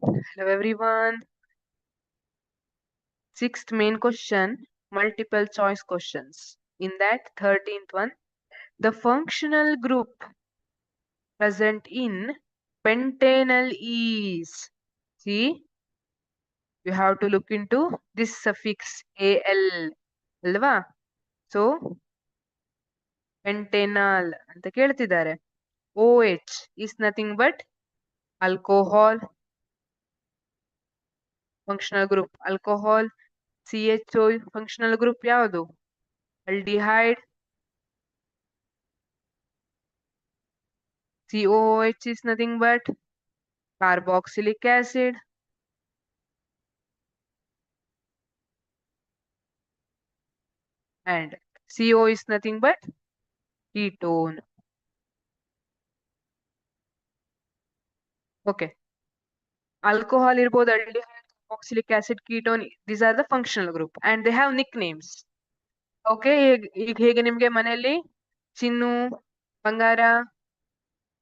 Hello everyone. Sixth main question, multiple choice questions. In that 13th one, the functional group present in pentanal is. See, you have to look into this suffix al. ಅಲ್ವಾ? So, pentanal ಅಂತ ಕೇಳ್ತಿದ್ದಾರೆ. OH is nothing but alcohol. Functional group alcohol. CHO functional group ಯಾವುದು? Aldehyde. COOH is nothing but carboxylic acid. And CO is nothing but ketone. Okay. Alcohol irbodu, aldehyde, carboxylic acid, ketone. These are the functional group and they have nicknames. Okay. ಈಗ ಹೇಗೆ ನಿಮ್ಗೆ ಮನೆಯಲ್ಲಿ ಚಿನ್ನು, ಬಂಗಾರ,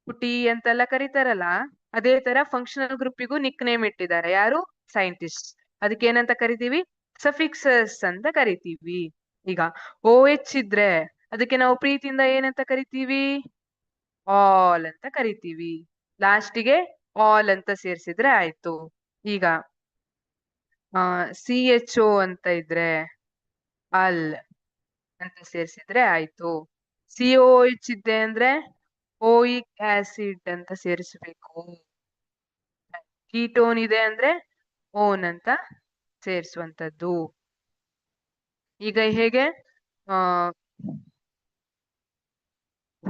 ಪುಟಿ ಅಂತೆಲ್ಲ ಕರೀತಾರಲ್ಲ, ಅದೇ ತರ functional ಗ್ರೂಪಿಗೂ Nick name ಇಟ್ಟಿದ್ದಾರೆ. ಯಾರು? ಸೈಂಟಿಸ್ಟ್. ಅದಕ್ಕೆ ಏನಂತ ಕರಿತೀವಿ? ಸಫಿಕ್ಸಸ್ ಅಂತ ಕರಿತೀವಿ. ಈಗ OH ಇದ್ರೆ ಅದಕ್ಕೆ ನಾವು ಪ್ರೀತಿಯಿಂದ ಏನಂತ ಕರಿತೀವಿ? ಆಲ್ ಅಂತ ಕರಿತೀವಿ. ಲಾಸ್ಟಿಗೆ ಆಲ್ ಅಂತ ಸೇರ್ಸಿದ್ರೆ ಆಯ್ತು. ಈಗ CHO ಅಂತ ಇದ್ರೆ ಅಲ್ ಅಂತ ಸೇರ್ಸಿದ್ರೆ ಆಯ್ತು. COOH ಇದೆ ಅಂದ್ರೆ ಓಯಿಕ್ ಆಸಿಡ್ ಅಂತ ಸೇರಿಸ್ಬೇಕು. ಕೀಟೋನ್ ಇದೆ ಅಂದ್ರೆ ಓನ್ ಅಂತ ಸೇರಿಸುವಂತದ್ದು. ಈಗ ಹೇಗೆ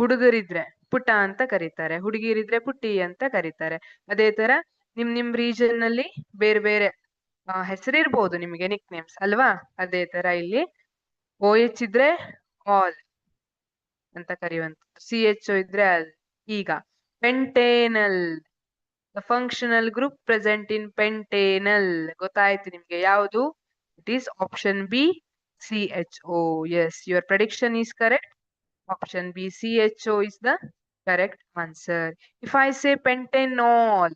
ಹುಡುಗರಿದ್ರೆ ಪುಟ್ಟ ಅಂತ ಕರೀತಾರೆ, ಹುಡುಗಿರಿದ್ರೆ ಪುಟ್ಟಿ ಅಂತ ಕರೀತಾರೆ. ಅದೇ ತರ ನಿಮ್ ರೀಜನ್ ನಲ್ಲಿ ಬೇರೆ ಬೇರೆ ಹೆಸರಿರ್ಬೋದು ನಿಮಗೆ ನಿಕ್ ನೇಮ್ಸ್ ಅಲ್ವಾ? ಅದೇ ತರ ಇಲ್ಲಿ OH ಇದ್ರೆ ಆಲ್ ಅಂತ ಕರೆಯುವಂಥದ್ದು, CHO ಇದ್ರೆ ಅಲ್. ಈಗ pentanal, the functional group present in pentanal ಗೊತ್ತಾಯ್ತು ನಿಮ್ಗೆ ಯಾವುದು? It is option B, CHO. Yes, your prediction is correct. Option B, CHO is the correct answer. If I say pentanol,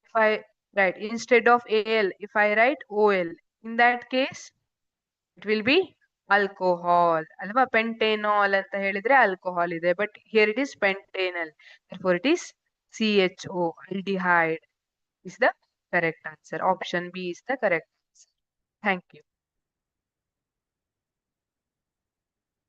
if I write instead of AL, if I write OL, in that case, it will be alcohol. Alva pentanol anta helidre alcohol ide, but here it is pentanal. Therefore, it is CHO, aldehyde is the correct answer. Option B is the correct answer. Thank you.